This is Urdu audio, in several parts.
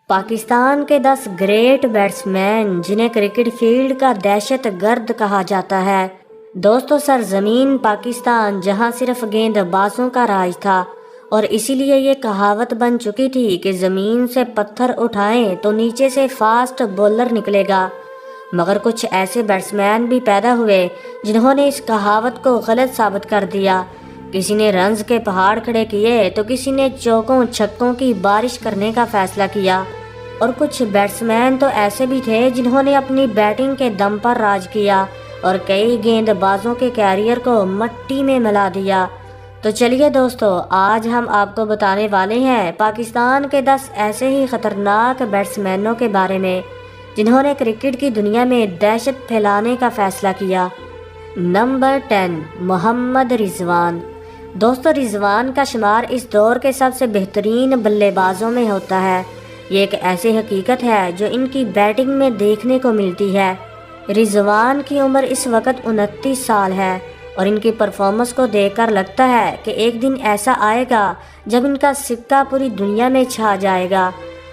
پاکستان کے 10 گریٹ بیٹسمین جنہیں کرکٹ فیلڈ کا دہشت گرد کہا جاتا ہے۔ دوستو، سرزمین پاکستان جہاں صرف گیند بازوں کا راج تھا اور اسی لیے یہ کہاوت بن چکی تھی کہ زمین سے پتھر اٹھائیں تو نیچے سے فاسٹ بولر نکلے گا، مگر کچھ ایسے بیٹسمین بھی پیدا ہوئے جنہوں نے اس کہاوت کو غلط ثابت کر دیا۔ کسی نے رنز کے پہاڑ کھڑے کیے تو کسی نے چوکوں چھکوں کی بارش کرنے کا فیصلہ کیا، اور کچھ بیٹسمین تو ایسے بھی تھے جنہوں نے اپنی بیٹنگ کے دم پر راج کیا اور کئی گیند بازوں کے کیریئر کو مٹی میں ملا دیا۔ تو چلیے دوستو، آج ہم آپ کو بتانے والے ہیں پاکستان کے 10 ایسے ہی خطرناک بیٹسمینوں کے بارے میں جنہوں نے کرکٹ کی دنیا میں دہشت پھیلانے کا فیصلہ کیا۔ نمبر 10، محمد رضوان۔ دوستو، رضوان کا شمار اس دور کے سب سے بہترین بلے بازوں میں ہوتا ہے۔ یہ ایک ایسی حقیقت ہے جو ان کی بیٹنگ میں دیکھنے کو ملتی ہے۔ رضوان کی عمر اس وقت 29 سال ہے اور ان کی پرفارمنس کو دیکھ کر لگتا ہے کہ ایک دن ایسا آئے گا جب ان کا سکہ پوری دنیا میں چھا جائے گا۔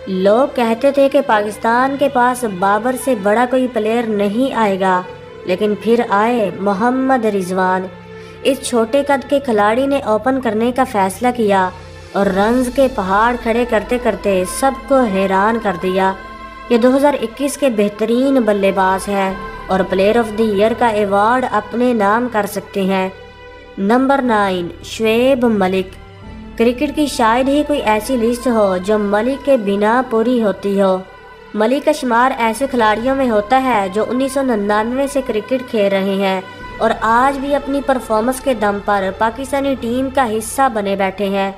لوگ کہتے تھے کہ پاکستان کے پاس بابر سے بڑا کوئی پلیئر نہیں آئے گا، لیکن پھر آئے محمد رضوان۔ اس چھوٹے قد کے کھلاڑی نے اوپن کرنے کا فیصلہ کیا اور رنز کے پہاڑ کھڑے کرتے کرتے سب کو حیران کر دیا۔ یہ 2021 کے بہترین بلے باز ہے اور پلیئر آف دی ایئر کا ایوارڈ اپنے نام کر سکتے ہیں۔ نمبر 9، شعیب ملک۔ کرکٹ کی شاید ہی کوئی ایسی لسٹ ہو جو ملک کے بنا پوری ہوتی ہو۔ ملک کا شمار ایسے کھلاڑیوں میں ہوتا ہے جو 1999 سے کرکٹ کھیل رہے ہیں اور آج بھی اپنی پرفارمنس کے دم پر پاکستانی ٹیم کا حصہ بنے بیٹھے ہیں۔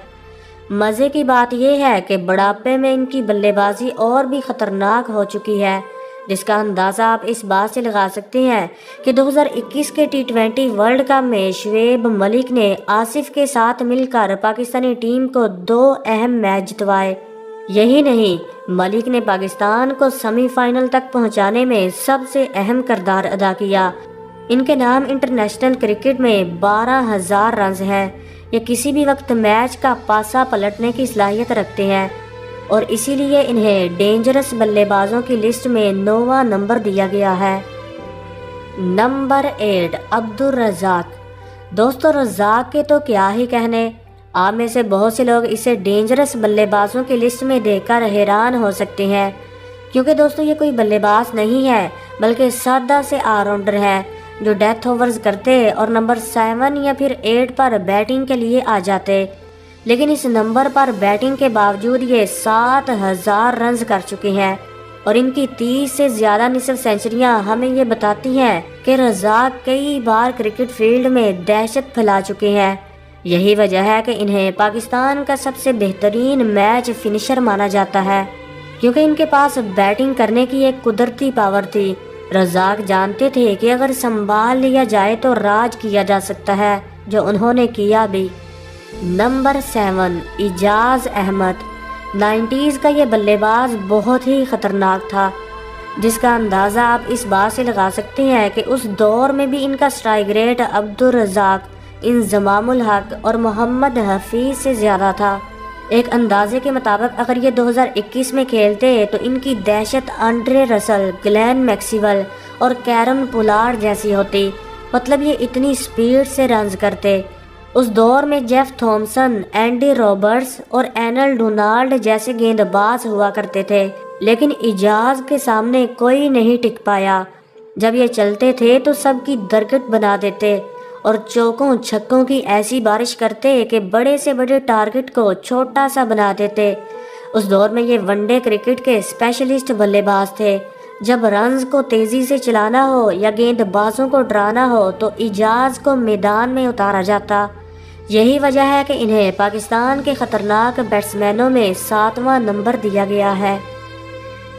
مزے کی بات یہ ہے کہ بڑھاپے میں ان کی بلے بازی اور بھی خطرناک ہو چکی ہے، جس کا اندازہ آپ اس بات سے لگا سکتے ہیں کہ 2021 کے T20 ورلڈ کپ میں شعیب ملک نے آصف کے ساتھ مل کر پاکستانی ٹیم کو 2 اہم میچ جتوائے۔ یہی نہیں، ملک نے پاکستان کو سیمی فائنل تک پہنچانے میں سب سے اہم کردار ادا کیا۔ ان کے نام انٹرنیشنل کرکٹ میں 12,000 رنز ہیں۔ یہ کسی بھی وقت میچ کا پاسا پلٹنے کی صلاحیت رکھتے ہیں اور اسی لیے انہیں ڈینجرس بلے بازوں کی لسٹ میں 9واں نمبر دیا گیا ہے۔ نمبر 8، عبدالرزاق۔ دوستو، رزاق کے تو کیا ہی کہنے، آپ میں سے بہت سے لوگ اسے ڈینجرس بلے بازوں کی لسٹ میں دیکھ کر حیران ہو سکتے ہیں، کیونکہ دوستو یہ کوئی بلے باز نہیں ہے بلکہ سادہ سے آل راؤنڈر ہے جو ڈیتھ اوورز کرتے اور نمبر 7 یا پھر 8 پر بیٹنگ کے لیے آ جاتے، لیکن اس نمبر پر بیٹنگ کے باوجود یہ 7,000 رنز کر چکے ہیں اور ان کی 30 سے زیادہ نصف سینچریاں ہمیں یہ بتاتی ہیں کہ رزاق کئی بار کرکٹ فیلڈ میں دہشت پھیلا چکے ہیں۔ یہی وجہ ہے کہ انہیں پاکستان کا سب سے بہترین میچ فنشر مانا جاتا ہے، کیونکہ ان کے پاس بیٹنگ کرنے کی ایک قدرتی پاور تھی۔ رزاق جانتے تھے کہ اگر سنبھال لیا جائے تو راج کیا جا سکتا ہے، جو انہوں نے کیا بھی۔ نمبر 7، اعجاز احمد۔ 90s کا یہ بلے باز بہت ہی خطرناک تھا، جس کا اندازہ آپ اس بات سے لگا سکتے ہیں کہ اس دور میں بھی ان کا اسٹرائک ریٹ عبدالرزاق، انضمام الحق اور محمد حفیظ سے زیادہ تھا۔ ایک اندازے کے مطابق اگر یہ 2021 میں کھیلتے تو ان کی دہشت آنڈرے رسل، گلین میکسویل اور کیرن پولارڈ جیسی ہوتی، مطلب یہ اتنی سپیڈ سے رنز کرتے۔ اس دور میں جیف تھامسن، اینڈی رابرٹس اور اینل ڈونالڈ جیسے گیند باز ہوا کرتے تھے، لیکن اعجاز کے سامنے کوئی نہیں ٹک پایا۔ جب یہ چلتے تھے تو سب کی درگٹ بنا دیتے اور چوکوں چھکوں کی ایسی بارش کرتے کہ بڑے سے بڑے ٹارگٹ کو چھوٹا سا بنا دیتے۔ اس دور میں یہ ون ڈے کرکٹ کے اسپیشلسٹ بلے باز تھے۔ جب رنز کو تیزی سے چلانا ہو یا گیند بازوں کو ڈرانا ہو تو اعجاز کو میدان میں اتارا جاتا۔ یہی وجہ ہے کہ انہیں پاکستان کے خطرناک بیٹسمینوں میں 7واں نمبر دیا گیا ہے۔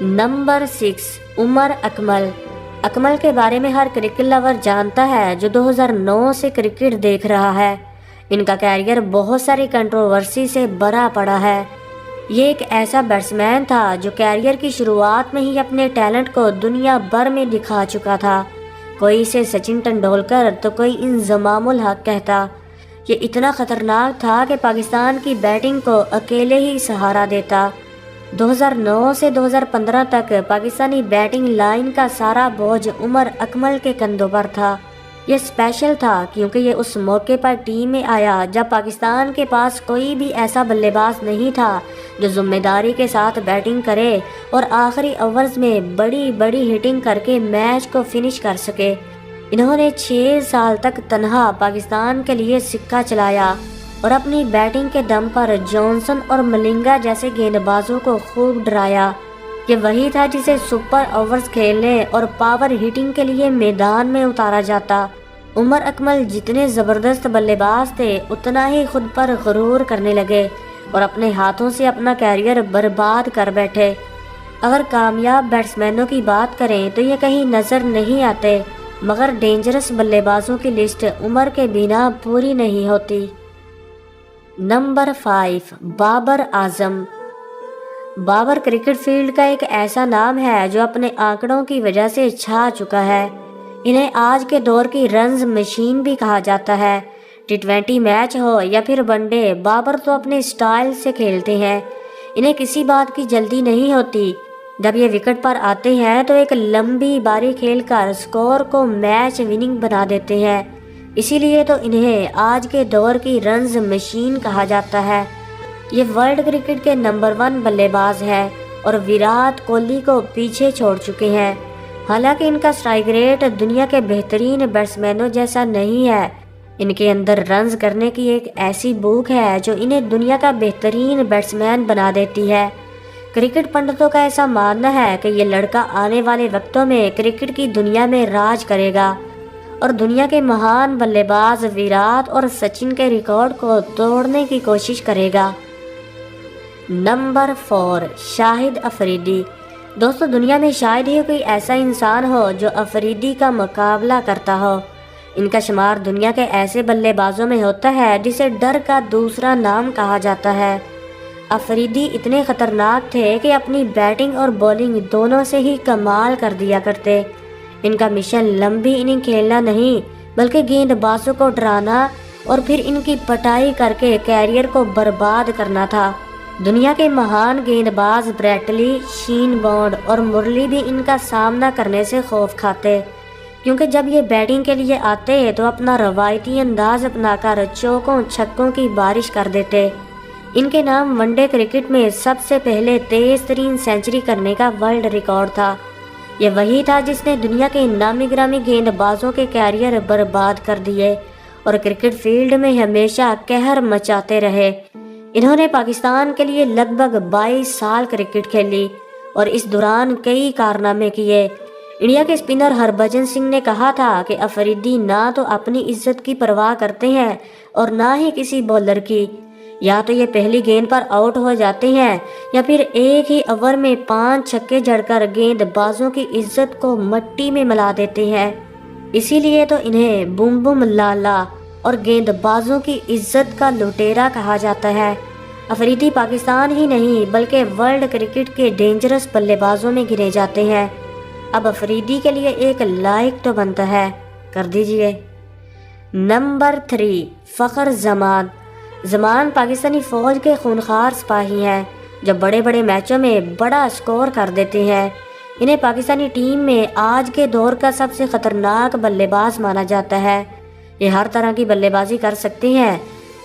نمبر 6، عمر اکمل۔ اکمل کے بارے میں ہر کرکٹ لور جانتا ہے جو 2009 سے کرکٹ دیکھ رہا ہے۔ ان کا کیریئر بہت ساری کنٹروورسی سے بھرا پڑا ہے۔ یہ ایک ایسا بیٹسمین تھا جو کیریئر کی شروعات میں ہی اپنے ٹیلنٹ کو دنیا بھر میں دکھا چکا تھا۔ کوئی اسے سچن ٹنڈولکر تو کوئی انضمام الحق کہتا۔ یہ اتنا خطرناک تھا کہ پاکستان کی بیٹنگ کو اکیلے ہی سہارا دیتا۔ 2009 سے 2015 تک پاکستانی بیٹنگ لائن کا سارا بوجھ عمر اکمل کے کندھوں پر تھا۔ یہ اسپیشل تھا کیونکہ یہ اس موقع پر ٹیم میں آیا جب پاکستان کے پاس کوئی بھی ایسا بلے باز نہیں تھا جو ذمہ داری کے ساتھ بیٹنگ کرے اور آخری اوورز میں بڑی بڑی ہٹنگ کر کے میچ کو فنش کر سکے۔ انہوں نے 6 سال تک تنہا پاکستان کے لیے سکہ چلایا اور اپنی بیٹنگ کے دم پر جانسن اور ملنگا جیسے گیند بازوں کو خوب ڈرایا۔ یہ وہی تھا جسے سپر اوورز کھیلنے اور پاور ہیٹنگ کے لیے میدان میں اتارا جاتا۔ عمر اکمل جتنے زبردست بلے باز تھے اتنا ہی خود پر غرور کرنے لگے اور اپنے ہاتھوں سے اپنا کیریئر برباد کر بیٹھے۔ اگر کامیاب بیٹسمینوں کی بات کریں تو یہ کہیں نظر نہیں آتے، مگر ڈینجرس بلے بازوں کی لسٹ عمر کے بنا پوری نہیں ہوتی۔ Number 5، Babar Azam. Babar cricket field کا ایک ایسا نام ہے جو اپنے آنکڑوں کی وجہ سے چھا چکا ہے۔ انہیں آج کے دور کی رنز مشین بھی کہا جاتا ہے۔ T20 میچ ہو یا پھر ون ڈے، بابر تو اپنے سٹائل سے کھیلتے ہیں۔ انہیں کسی بات کی جلدی نہیں ہوتی۔ جب یہ وکٹ پر آتے ہیں تو ایک لمبی باری کھیل کر سکور کو میچ وننگ بنا دیتے ہیں۔ اسی لیے تو انہیں آج کے دور کی رنز مشین کہا جاتا ہے۔ یہ ورلڈ کرکٹ کے نمبر 1 بلے باز ہے اور ویرات کوہلی کو پیچھے چھوڑ چکے ہیں۔ حالانکہ ان کا اسٹرائک ریٹ دنیا کے بہترین بیٹسمینوں جیسا نہیں ہے، ان کے اندر رنز کرنے کی ایک ایسی بھوک ہے جو انہیں دنیا کا بہترین بیٹسمین بنا دیتی ہے۔ کرکٹ پنڈتوں کا ایسا ماننا ہے کہ یہ لڑکا آنے والے وقتوں میں کرکٹ کی دنیا میں راج کرے گا اور دنیا کے مہان بلے باز ویرات اور سچن کے ریکارڈ کو توڑنے کی کوشش کرے گا۔ نمبر 4، شاہد افریدی۔ دوستو، دنیا میں شاید ہی کوئی ایسا انسان ہو جو افریدی کا مقابلہ کرتا ہو۔ ان کا شمار دنیا کے ایسے بلے بازوں میں ہوتا ہے جسے ڈر کا دوسرا نام کہا جاتا ہے۔ افریدی اتنے خطرناک تھے کہ اپنی بیٹنگ اور بولنگ دونوں سے ہی کمال کر دیا کرتے۔ ان کا مشن لمبی اننگ کھیلنا نہیں بلکہ گیند بازوں کو ڈرانا اور پھر ان کی پٹائی کر کے کیریئر کو برباد کرنا تھا۔ دنیا کے مہان گیند باز بریٹلی، شین بانڈ اور مرلی بھی ان کا سامنا کرنے سے خوف کھاتے، کیونکہ جب یہ بیٹنگ کے لیے آتے تو اپنا روایتی انداز اپنا کر چوکوں چھکوں کی بارش کر دیتے۔ ان کے نام ون ڈے کرکٹ میں سب سے پہلے تیز ترین سینچری کرنے کا ورلڈ ریکارڈ تھا۔ یہ وہی تھا جس نے دنیا کے نامی گرامی گیند بازوں کے کیریئر برباد کر دیے اور کرکٹ فیلڈ میں ہمیشہ قہر مچاتے رہے۔ انہوں نے پاکستان کے لیے لگ بھگ 22 سال کرکٹ کھیلی اور اس دوران کئی کارنامے کیے۔ انڈیا کے اسپنر ہربھجن سنگھ نے کہا تھا کہ افریدی نہ تو اپنی عزت کی پرواہ کرتے ہیں اور نہ ہی کسی بولر کی۔ یا تو یہ پہلی گیند پر آؤٹ ہو جاتے ہیں یا پھر ایک ہی اوور میں 5 چھکے جڑ کر گیند بازوں کی عزت کو مٹی میں ملا دیتے ہیں۔ اسی لیے تو انہیں بم بم لالا اور گیند بازوں کی عزت کا لٹیرا کہا جاتا ہے۔ افریدی پاکستان ہی نہیں بلکہ ورلڈ کرکٹ کے ڈینجرس بلے بازوں میں گنے جاتے ہیں۔ اب افریدی کے لیے ایک لائک تو بنتا ہے، کر دیجئے۔ نمبر 3، فخر زمان۔ زمان پاکستانی فوج کے خونخوار سپاہی ہیں جو بڑے بڑے میچوں میں بڑا سکور کر دیتے ہیں۔ انہیں پاکستانی ٹیم میں آج کے دور کا سب سے خطرناک بلے باز مانا جاتا ہے۔ یہ ہر طرح کی بلے بازی کر سکتے ہیں،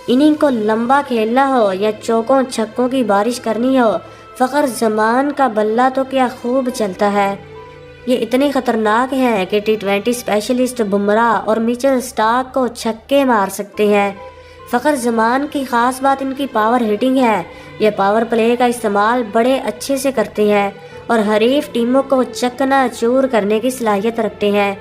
اننگ کو لمبا کھیلنا ہو یا چوکوں چھکوں کی بارش کرنی ہو، فخر زمان کا بلہ تو کیا خوب چلتا ہے۔ یہ اتنے خطرناک ہیں کہ T20 اسپیشلسٹ بمراہ اور میچل سٹارک کو چھکے مار سکتے ہیں۔ فخر زمان کی خاص بات ان کی پاور ہٹنگ ہے۔ یہ پاور پلے کا استعمال بڑے اچھے سے کرتے ہیں اور حریف ٹیموں کو چکنا چور کرنے کی صلاحیت رکھتے ہیں۔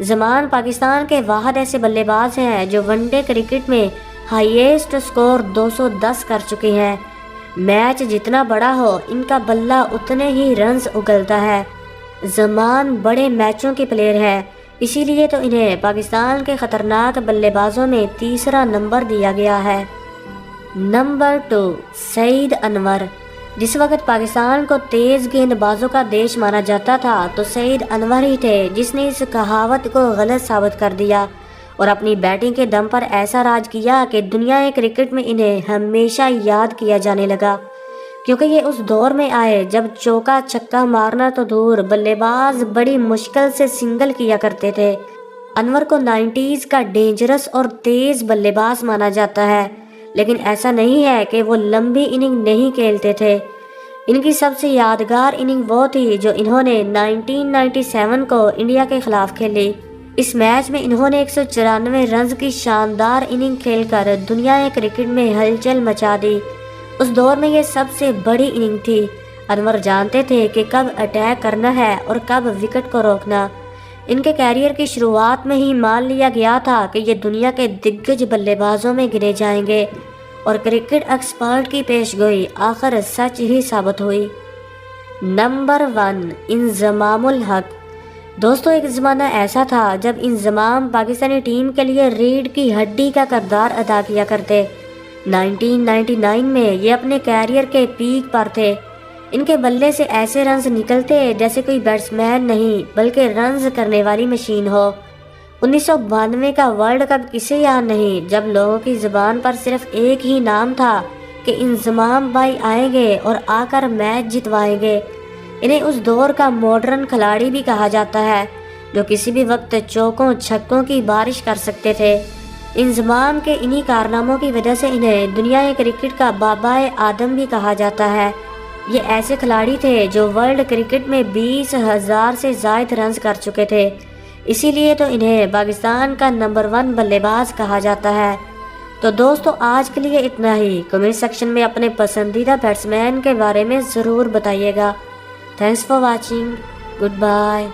زمان پاکستان کے واحد ایسے بلے باز ہیں جو ون ڈے کرکٹ میں ہائیسٹ سکور 210 کر چکے ہیں۔ میچ جتنا بڑا ہو ان کا بلہ اتنے ہی رنز اگلتا ہے۔ زمان بڑے میچوں کے پلیئر ہیں، اسی لیے تو انہیں پاکستان کے خطرناک بلے بازوں میں تیسرا نمبر دیا گیا ہے۔ نمبر 2، سعید انور۔ جس وقت پاکستان کو تیز گیند بازوں کا دیش مانا جاتا تھا تو سعید انور ہی تھے جس نے اس کہاوت کو غلط ثابت کر دیا اور اپنی بیٹنگ کے دم پر ایسا راج کیا کہ دنیا کرکٹ میں انہیں ہمیشہ یاد کیا جانے لگا۔ کیونکہ یہ اس دور میں آئے جب چوکا چھکا مارنا تو دور، بلے باز بڑی مشکل سے سنگل کیا کرتے تھے۔ انور کو 90s کا ڈینجرس اور تیز بلے باز مانا جاتا ہے، لیکن ایسا نہیں ہے کہ وہ لمبی اننگ نہیں کھیلتے تھے۔ ان کی سب سے یادگار اننگ وہ تھی جو انہوں نے 1997 کو انڈیا کے خلاف کھیلی۔ اس میچ میں انہوں نے 194 رنز کی شاندار اننگ کھیل کر دنیا کرکٹ میں ہلچل مچا دی۔ اس دور میں یہ سب سے بڑی اننگ تھی۔ انور جانتے تھے کہ کب اٹیک کرنا ہے اور کب وکٹ کو روکنا۔ ان کے کیریئر کی شروعات میں ہی مان لیا گیا تھا کہ یہ دنیا کے دگج بلے بازوں میں گنے جائیں گے، اور کرکٹ ایکسپرٹ کی پیش گوئی آخر سچ ہی ثابت ہوئی۔ نمبر 1، انضمام الحق۔ دوستو، ایک زمانہ ایسا تھا جب انضمام پاکستانی ٹیم کے لیے ریڑھ کی ہڈی کا کردار ادا کیا کرتے۔ 1999 میں یہ اپنے کیریئر کے پیک پر تھے۔ ان کے بلے سے ایسے رنز نکلتے جیسے کوئی بیٹسمین نہیں بلکہ رنز کرنے والی مشین ہو۔ 1992 کا ورلڈ کپ کسے یاد نہیں جب لوگوں کی زبان پر صرف ایک ہی نام تھا کہ انضمام بھائی آئیں گے اور آ کر میچ جتوائیں گے۔ انہیں اس دور کا ماڈرن کھلاڑی بھی کہا جاتا ہے، جو کسی بھی وقت چوکوں چھکوں کی بارش کر سکتے تھے۔ انضمام کے انہی کارناموں کی وجہ سے انہیں دنیا کرکٹ کا بابائے آدم بھی کہا جاتا ہے۔ یہ ایسے کھلاڑی تھے جو ورلڈ کرکٹ میں 20,000 سے زائد رنز کر چکے تھے، اسی لیے تو انہیں پاکستان کا نمبر 1 بلے باز کہا جاتا ہے۔ تو دوستو، آج کے لیے اتنا ہی۔ کمنٹ سیکشن میں اپنے پسندیدہ بیٹسمین کے بارے میں ضرور بتائیے گا۔ Thanks for watching. Good bye.